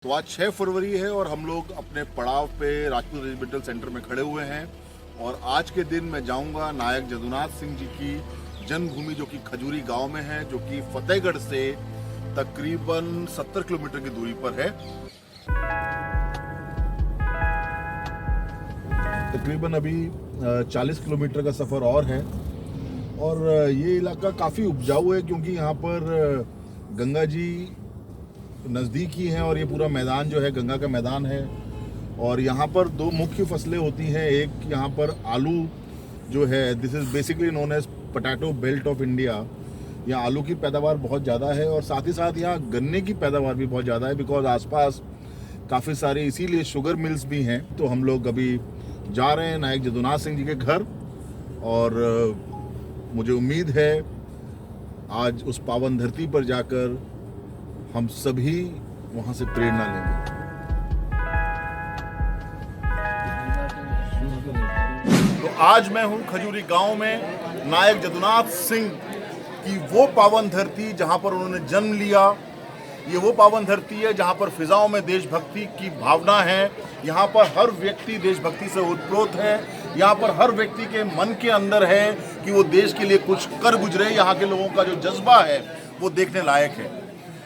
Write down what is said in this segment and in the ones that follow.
तो आज 6 फरवरी है और हम लोग अपने पड़ाव पे राजपूत रेजिमेंटल सेंटर में खड़े हुए हैं और आज के दिन मैं जाऊंगा नायक जदुनाथ सिंह जी की जन्मभूमि जो कि खजूरी गांव में है, जो कि फतेहगढ़ से तकरीबन 70 किलोमीटर की दूरी पर है। तकरीबन अभी 40 किलोमीटर का सफ़र और है और ये इलाका काफ़ी उपजाऊ है क्योंकि यहाँ पर गंगा जी नज़दीक ही है और ये पूरा मैदान जो है गंगा का मैदान है। और यहाँ पर दो मुख्य फसलें होती हैं। एक यहाँ पर आलू जो है, this is basically known as potato belt of India. यहाँ आलू की पैदावार बहुत ज़्यादा है और साथ ही साथ यहाँ गन्ने की पैदावार भी बहुत ज़्यादा है बिकॉज आसपास काफ़ी सारे इसीलिए शुगर मिल्स भी हैं। तो हम लोग अभी जा रहे हैं नायक जदुनाथ सिंह जी के घर और मुझे उम्मीद है आज उस पावन धरती पर जाकर हम सभी वहां से प्रेरणा लेंगे। तो आज मैं हूं खजूरी गांव में नायक जदुनाथ सिंह की वो पावन धरती जहां पर उन्होंने जन्म लिया। ये वो पावन धरती है जहां पर फिजाओं में देशभक्ति की भावना है। यहाँ पर हर व्यक्ति देशभक्ति से ओतप्रोत है। यहाँ पर हर व्यक्ति के मन के अंदर है कि वो देश के लिए कुछ कर गुजरे। यहाँ के लोगों का जो जज्बा है वो देखने लायक है।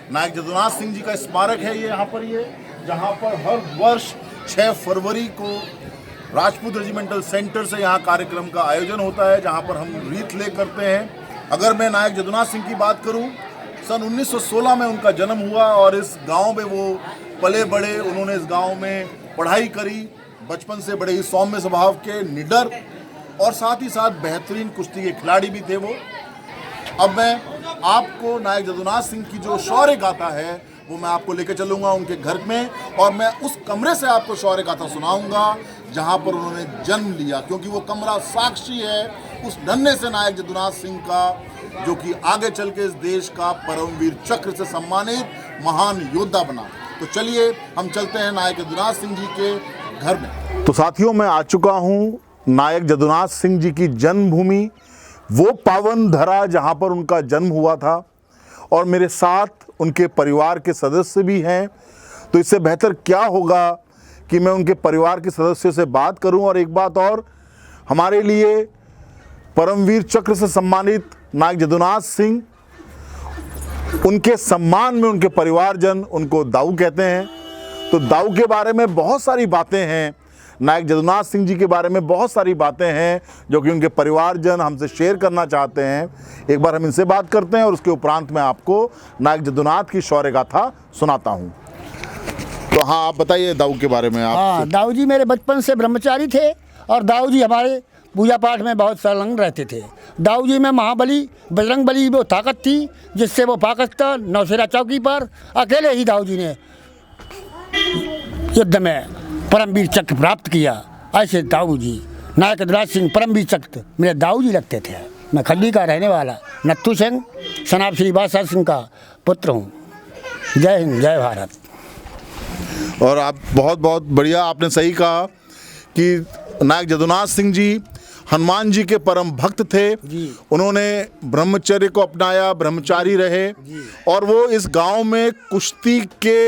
नायक जदुनाथ सिंह जी का स्मारक है ये यहाँ पर, ये जहाँ पर हर वर्ष 6 फरवरी को राजपूत रेजिमेंटल सेंटर से यहाँ कार्यक्रम का आयोजन होता है जहाँ पर हम रीत ले करते हैं। अगर मैं नायक जदुनाथ सिंह की बात करूँ, सन 1916 में उनका जन्म हुआ और इस गांव में वो पले बड़े। उन्होंने इस गांव में पढ़ाई करी। बचपन से बड़े ही सौम्य स्वभाव के, निडर और साथ ही साथ बेहतरीन कुश्ती के खिलाड़ी भी थे वो। अब मैं आपको नायक जदुनाथ सिंह की जो शौर्य गाथा है वो मैं आपको लेकर चलूँगा उनके घर में और मैं उस कमरे से आपको शौर्य गाथा सुनाऊँगा जहाँ पर उन्होंने जन्म लिया, क्योंकि वो कमरा साक्षी है उस धन्य से नायक जदुनाथ सिंह का जो कि आगे चल के इस देश का परमवीर चक्र से सम्मानित महान योद्धा बना। तो चलिए हम चलते हैं नायक जदुनाथ सिंह जी के घर में। तो साथियों, मैं आ चुका हूँ नायक जदुनाथ सिंह जी की जन्मभूमि, वो पावन धरा जहाँ पर उनका जन्म हुआ था और मेरे साथ उनके परिवार के सदस्य भी हैं। तो इससे बेहतर क्या होगा कि मैं उनके परिवार के सदस्यों से बात करूं। और एक बात और, हमारे लिए परमवीर चक्र से सम्मानित नायक जदुनाथ सिंह, उनके सम्मान में उनके परिवारजन उनको दाऊ कहते हैं। तो दाऊ के बारे में बहुत सारी बातें हैं, नायक जदुनाथ सिंह जी के बारे में बहुत सारी बातें हैं जो कि उनके परिवारजन हमसे शेयर करना चाहते हैं। एक बार हम इनसे बात करते हैं और उसके उपरांत मैं आपको नायक जदुनाथ की शौर्य गाथा सुनाता हूं। तो हाँ, आप बताइए दाऊ के बारे में। आप हाँ, दाऊ जी मेरे बचपन से ब्रह्मचारी थे और दाऊ जी हमारे पूजा पाठ में बहुत संलग्न रहते थे। दाऊ जी में महाबली बजरंग बली वो ताकत थी जिससे वो पाकिस्तान नौशेरा चौकी पर अकेले ही दाऊ जी ने युद्ध में परमवीर चक्र प्राप्त किया। ऐसे दाऊ जी नायक जदुनाथ सिंह परमवीर चक्र मेरे दाऊ जी लगते थे। मैं खड्डी का रहने वाला नत्थू सिंह सनाब श्री बादशाह सिंह का पुत्र हूँ। जय हिंद, जय भारत। और आप बहुत बहुत बढ़िया, आपने सही कहा कि नायक जदुनाथ सिंह जी हनुमान जी के परम भक्त थे। उन्होंने ब्रह्मचर्य को अपनाया, ब्रह्मचारी रहे और वो इस गांव में कुश्ती के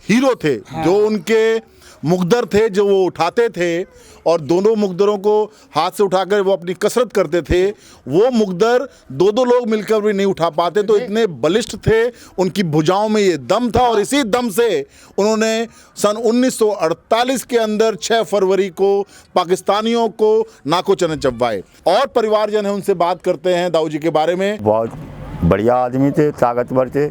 हीरो थे। हाँ। जो उनके मुकद्दर थे जो वो उठाते थे और दोनों मुकद्दरों को हाथ से उठाकर वो अपनी कसरत करते थे। वो मुकद्दर दो लोग मिलकर भी नहीं उठा पाते, तो इतने बलिष्ठ थे, उनकी भुजाओं में ये दम था। और इसी दम से उन्होंने सन 1948 के अंदर 6 फरवरी को पाकिस्तानियों को नाको चने चबवाए। और परिवारजन है, उनसे बात करते हैं दाऊ जी के बारे में। बहुत बढ़िया आदमी थे, ताकतवर थे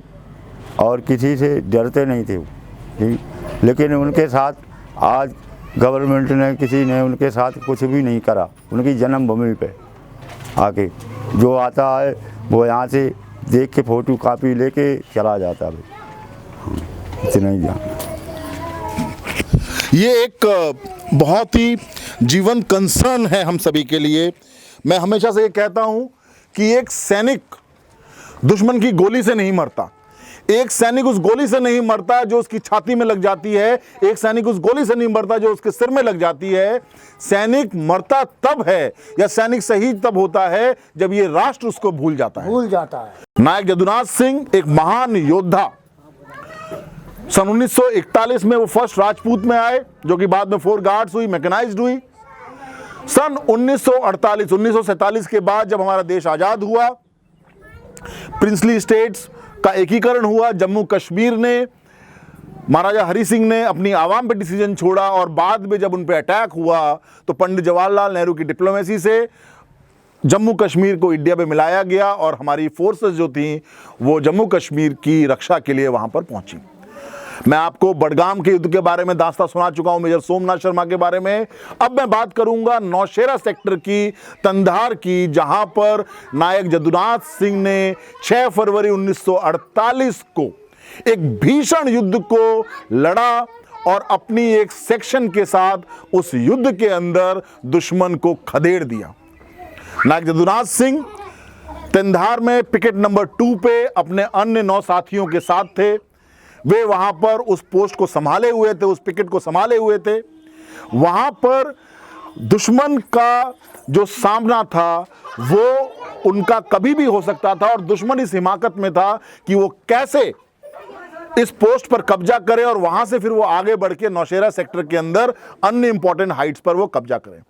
और किसी से डरते नहीं थे। लेकिन उनके साथ आज गवर्नमेंट ने, किसी ने उनके साथ कुछ भी नहीं करा। उनकी जन्मभूमि पे आके जो आता है वो यहाँ से देख के फ़ोटो कापी लेके चला जाता है। इतना ही जान। ये एक बहुत ही जीवन कंसर्न है हम सभी के लिए। मैं हमेशा से ये कहता हूँ कि एक सैनिक दुश्मन की गोली से नहीं मरता। एक सैनिक उस गोली से नहीं मरता जो उसकी छाती में लग जाती है। एक सैनिक उस गोली से नहीं मरता जो उसके सिर में लग जाती है। सैनिक मरता तब है या सैनिक शहीद तब होता है जब ये राष्ट्र उसको भूल जाता है। भूल जाता है। नायक जदुनाथ सिंह एक महान योद्धा सन 1941 में वो फर्स्ट राजपूत में आए, जो कि बाद में 4 गार्ड्स हुई, मैकेनाइज्ड हुई। सन 1947 के बाद जब हमारा देश आजाद हुआ, प्रिंसली स्टेट्स का एकीकरण हुआ, जम्मू कश्मीर ने महाराजा हरि सिंह ने अपनी आवाम पे डिसीजन छोड़ा और बाद में जब उन पे अटैक हुआ तो पंडित जवाहरलाल नेहरू की डिप्लोमेसी से जम्मू कश्मीर को इंडिया में मिलाया गया और हमारी फोर्सेस जो थी वो जम्मू कश्मीर की रक्षा के लिए वहां पर पहुंची। मैं आपको बडगाम के युद्ध के बारे में दास्तां सुना चुका हूं, मेजर सोमनाथ शर्मा के बारे में। अब मैं बात करूंगा नौशेरा सेक्टर की, तंधार की, जहां पर नायक जदुनाथ सिंह ने 6 फरवरी 1948 को एक भीषण युद्ध को लड़ा और अपनी एक सेक्शन के साथ उस युद्ध के अंदर दुश्मन को खदेड़ दिया। नायक जदुनाथ सिंह तंधार में पिकेट नंबर 2 पे अपने अन्य 9 साथियों के साथ थे। वे वहां पर उस पोस्ट को संभाले हुए थे, उस पिकेट को संभाले हुए थे। वहां पर दुश्मन का जो सामना था वो उनका कभी भी हो सकता था और दुश्मन इस हिमाकत में था कि वो कैसे इस पोस्ट पर कब्जा करे और वहां से फिर वो आगे बढ़ के नौशेरा सेक्टर के अंदर अन्य इंपॉर्टेंट हाइट्स पर वो कब्जा करे।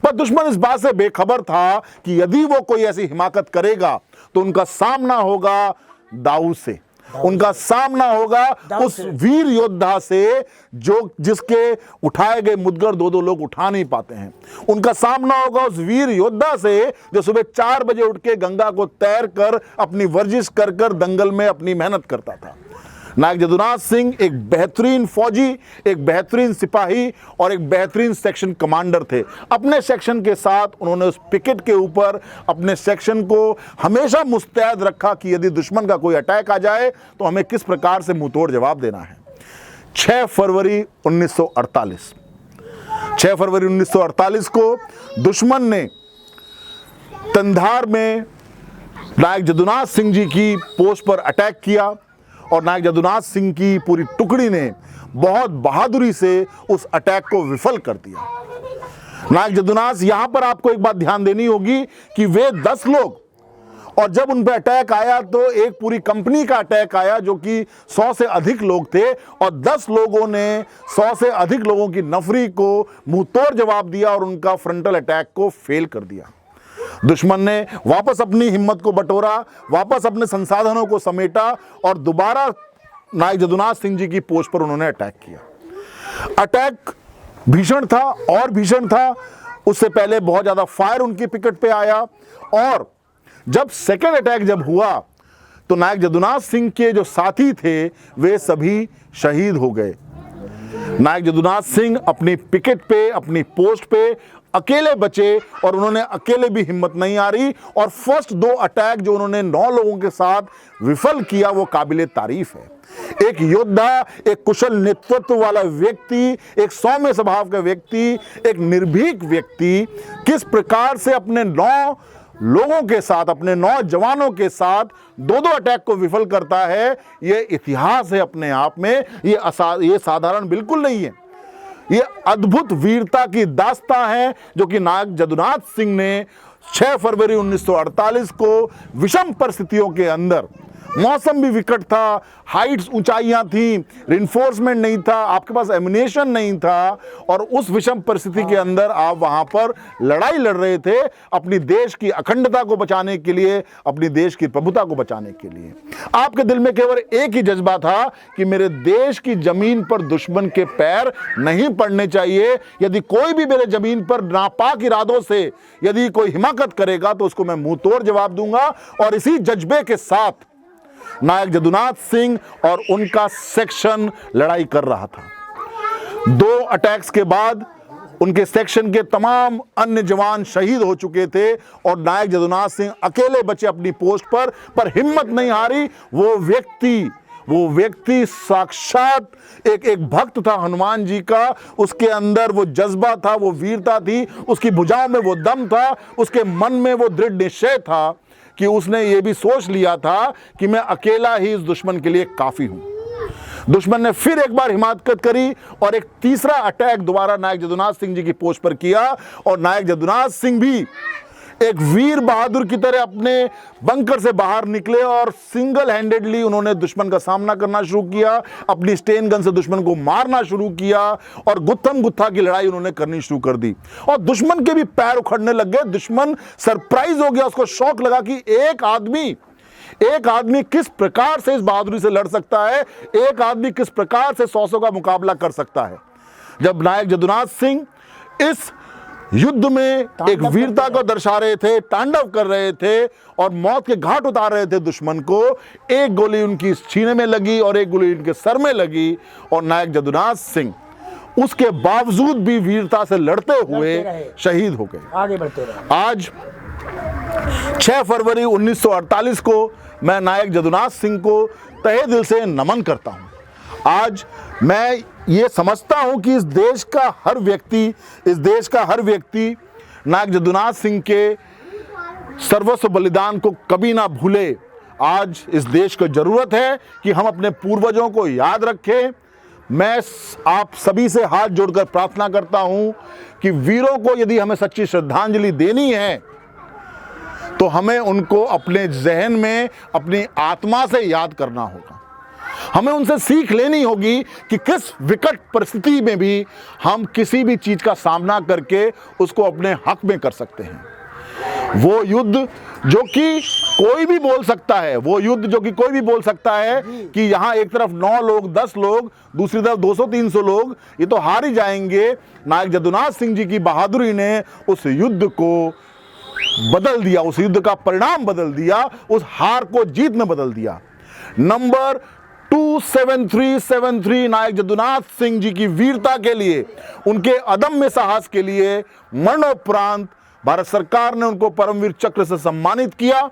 पर दुश्मन इस बात से बेखबर था कि यदि वो कोई ऐसी हिमाकत करेगा तो उनका सामना होगा दाऊद से, उनका सामना होगा उस वीर योद्धा से जो जिसके उठाए गए मुद्गर 2-2 लोग उठा नहीं पाते हैं। उनका सामना होगा उस वीर योद्धा से जो सुबह 4 बजे उठ के गंगा को तैर कर अपनी वर्जिश कर कर दंगल में अपनी मेहनत करता था। नायक जदुनाथ सिंह एक बेहतरीन फौजी, एक बेहतरीन सिपाही और एक बेहतरीन सेक्शन कमांडर थे। अपने सेक्शन के साथ उन्होंने उस पिकेट के ऊपर अपने सेक्शन को हमेशा मुस्तैद रखा कि यदि दुश्मन का कोई अटैक आ जाए तो हमें किस प्रकार से मुंहतोड़ जवाब देना है। 6 फरवरी 1948 को दुश्मन ने तंधार में नायक जदुनाथ सिंह जी की पोस्ट पर अटैक किया और नायक जदुनाथ सिंह की पूरी टुकड़ी ने बहुत बहादुरी से उस अटैक को विफल कर दिया। नायक जदुनाथ, यहां पर आपको एक बात ध्यान देनी होगी कि वे 10 लोग, और जब उन पर अटैक आया तो एक पूरी कंपनी का अटैक आया जो कि 100 से अधिक लोग थे और 10 लोगों ने 100 से अधिक लोगों की नफरी को मुंहतोड़ जवाब दिया और उनका फ्रंटल अटैक को फेल कर दिया। दुश्मन ने वापस अपनी हिम्मत को बटोरा, वापस अपने संसाधनों को समेटा और दोबारा नायक जदुनाथ सिंह जी की पोस्ट पर उन्होंने अटैक किया। अटैक भीषण था और भीषण था। उससे पहले बहुत ज्यादा फायर उनकी पिकेट पे आया और जब सेकेंड अटैक जब हुआ तो नायक जदुनाथ सिंह के जो साथी थे वे सभी शहीद हो गए। नायक जदुनाथ सिंह अपनी पिकेट पे, अपनी पोस्ट पे अकेले बचे और उन्होंने अकेले भी हिम्मत नहीं हारी और फर्स्ट 2 अटैक जो उन्होंने 9 लोगों के साथ विफल किया वो काबिले तारीफ है। एक योद्धा, एक कुशल नेतृत्व वाला व्यक्ति, एक सौम्य स्वभाव का व्यक्ति, एक निर्भीक व्यक्ति किस प्रकार से अपने 9 लोगों के साथ, अपने 9 जवानों के साथ 2-2 अटैक को विफल करता है, ये इतिहास है अपने आप में। ये साधारण बिल्कुल नहीं है। ये अद्भुत वीरता की दास्तां है जो कि नायक जदुनाथ सिंह ने 6 फरवरी 1948 को विषम परिस्थितियों के अंदर, मौसम भी विकट था, हाइट्स ऊंचाइयां थी, रिइंफोर्समेंट नहीं था, आपके पास एमिनेशन नहीं था और उस विषम परिस्थिति के अंदर आप वहां पर लड़ाई लड़ रहे थे अपनी देश की अखंडता को बचाने के लिए, अपनी देश की प्रभुता को बचाने के लिए। आपके दिल में केवल एक ही जज्बा था कि मेरे देश की जमीन पर दुश्मन के पैर नहीं पड़ने चाहिए। यदि कोई भी मेरे जमीन पर नापाक इरादों से यदि कोई हिमाकत करेगा तो उसको मैं मुंह तोड़ जवाब दूंगा। और इसी जज्बे के साथ नायक जदुनाथ सिंह और उनका सेक्शन लड़ाई कर रहा था। 2 अटैक्स के बाद उनके सेक्शन के तमाम अन्य जवान शहीद हो चुके थे और नायक जदुनाथ सिंह अकेले बचे अपनी पोस्ट पर हिम्मत नहीं हारी। वो व्यक्ति साक्षात एक भक्त था हनुमान जी का। उसके अंदर वो जज्बा था, वो वीरता थी, उसकी भुजाओं में वो दम था, उसके मन में वो दृढ़ निश्चय था कि उसने ये भी सोच लिया था कि मैं अकेला ही इस दुश्मन के लिए काफी हूं। दुश्मन ने फिर एक बार हिमाकत करी और एक तीसरा अटैक दोबारा नायक जदुनाथ सिंह जी की पोस्ट पर किया और नायक जदुनाथ सिंह भी एक वीर बहादुर की तरह अपने बंकर से बाहर निकले और सिंगल हैंडेडली उन्होंने दुश्मन का सामना करना शुरू किया, अपनी स्टेन गन से दुश्मन को मारना शुरू किया और गुत्थम गुत्था की लड़ाई उन्होंने करनी शुरू कर दी। और दुश्मन के भी पैर उखड़ने लग गए। दुश्मन सरप्राइज हो गया, उसको शौक लगा कि एक आदमी किस प्रकार से इस बहादुरी से लड़ सकता है, एक आदमी किस प्रकार से 100 का मुकाबला कर सकता है। जब नायक जदुनाथ सिंह इस युद्ध में एक वीरता को दर्शा रहे थे, तांडव कर रहे थे और मौत के घाट उतार रहे थे दुश्मन को, एक गोली उनकी सीने में लगी और एक गोली उनके सर में लगी और नायक जदुनाथ सिंह उसके बावजूद भी वीरता से लड़ते हुए शहीद हो गए। आगे बढ़ते रहे। आज 6 फरवरी 1948 को मैं नायक जदुनाथ सिंह को तहे दिल से नमन करता हूं। आज मैं ये समझता हूं कि इस देश का हर व्यक्ति नायक जदुनाथ सिंह के सर्वस्व बलिदान को कभी ना भूले। आज इस देश को जरूरत है कि हम अपने पूर्वजों को याद रखें। मैं आप सभी से हाथ जोड़कर प्रार्थना करता हूं कि वीरों को यदि हमें सच्ची श्रद्धांजलि देनी है तो हमें उनको अपने जहन में, अपनी आत्मा से याद करना होगा। हमें उनसे सीख लेनी होगी कि किस विकट परिस्थिति में भी हम किसी भी चीज का सामना करके उसको अपने हक में कर सकते हैं। वो युद्ध जो कि कोई भी बोल सकता है, कि यहाँ एक तरफ 9 लोग, 10 लोग, दूसरी तरफ 200-300 लोग, ये तो हार ही जाएंगे। नायक जदुनाथ सिंह जी की बहादुरी ने उस युद्ध को बदल दिया, उस युद्ध का परिणाम बदल दिया, उस हार को जीत में बदल दिया। नंबर 27373 नायक जदुनाथ सिंह जी की वीरता के लिए, उनके अदम्य साहस के लिए मरणोपरांत भारत सरकार ने उनको परमवीर चक्र से सम्मानित किया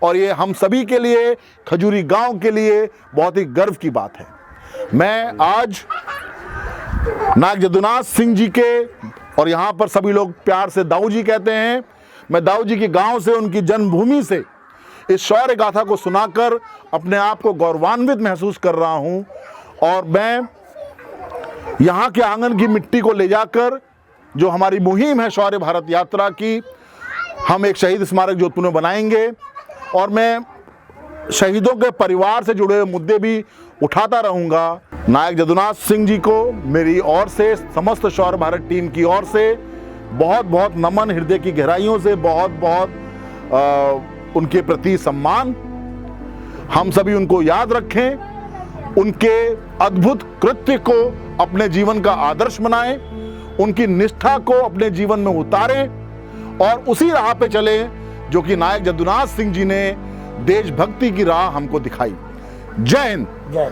और ये हम सभी के लिए, खजूरी गांव के लिए बहुत ही गर्व की बात है। मैं आज नायक जदुनाथ सिंह जी के, और यहाँ पर सभी लोग प्यार से दाऊ जी कहते हैं, मैं दाऊ जी के गांव से, उनकी जन्मभूमि से इस शौर्य गाथा को सुनाकर अपने आप को गौरवान्वित महसूस कर रहा हूं। और मैं यहाँ के आंगन की मिट्टी को ले जाकर, जो हमारी मुहिम है शौर्य भारत यात्रा की, हम एक शहीद स्मारक जोधपुर में बनाएंगे और मैं शहीदों के परिवार से जुड़े हुए मुद्दे भी उठाता रहूंगा। नायक जदुनाथ सिंह जी को मेरी ओर से, समस्त शौर्य भारत टीम की ओर से बहुत बहुत नमन, हृदय की गहराइयों से बहुत बहुत उनके प्रति सम्मान। हम सभी उनको याद रखें, उनके अद्भुत कृत्य को अपने जीवन का आदर्श बनाएं, उनकी निष्ठा को अपने जीवन में उतारें और उसी राह पे चलें जो कि नायक जदुनाथ सिंह जी ने देशभक्ति की राह हमको दिखाई। जय हिंद। जय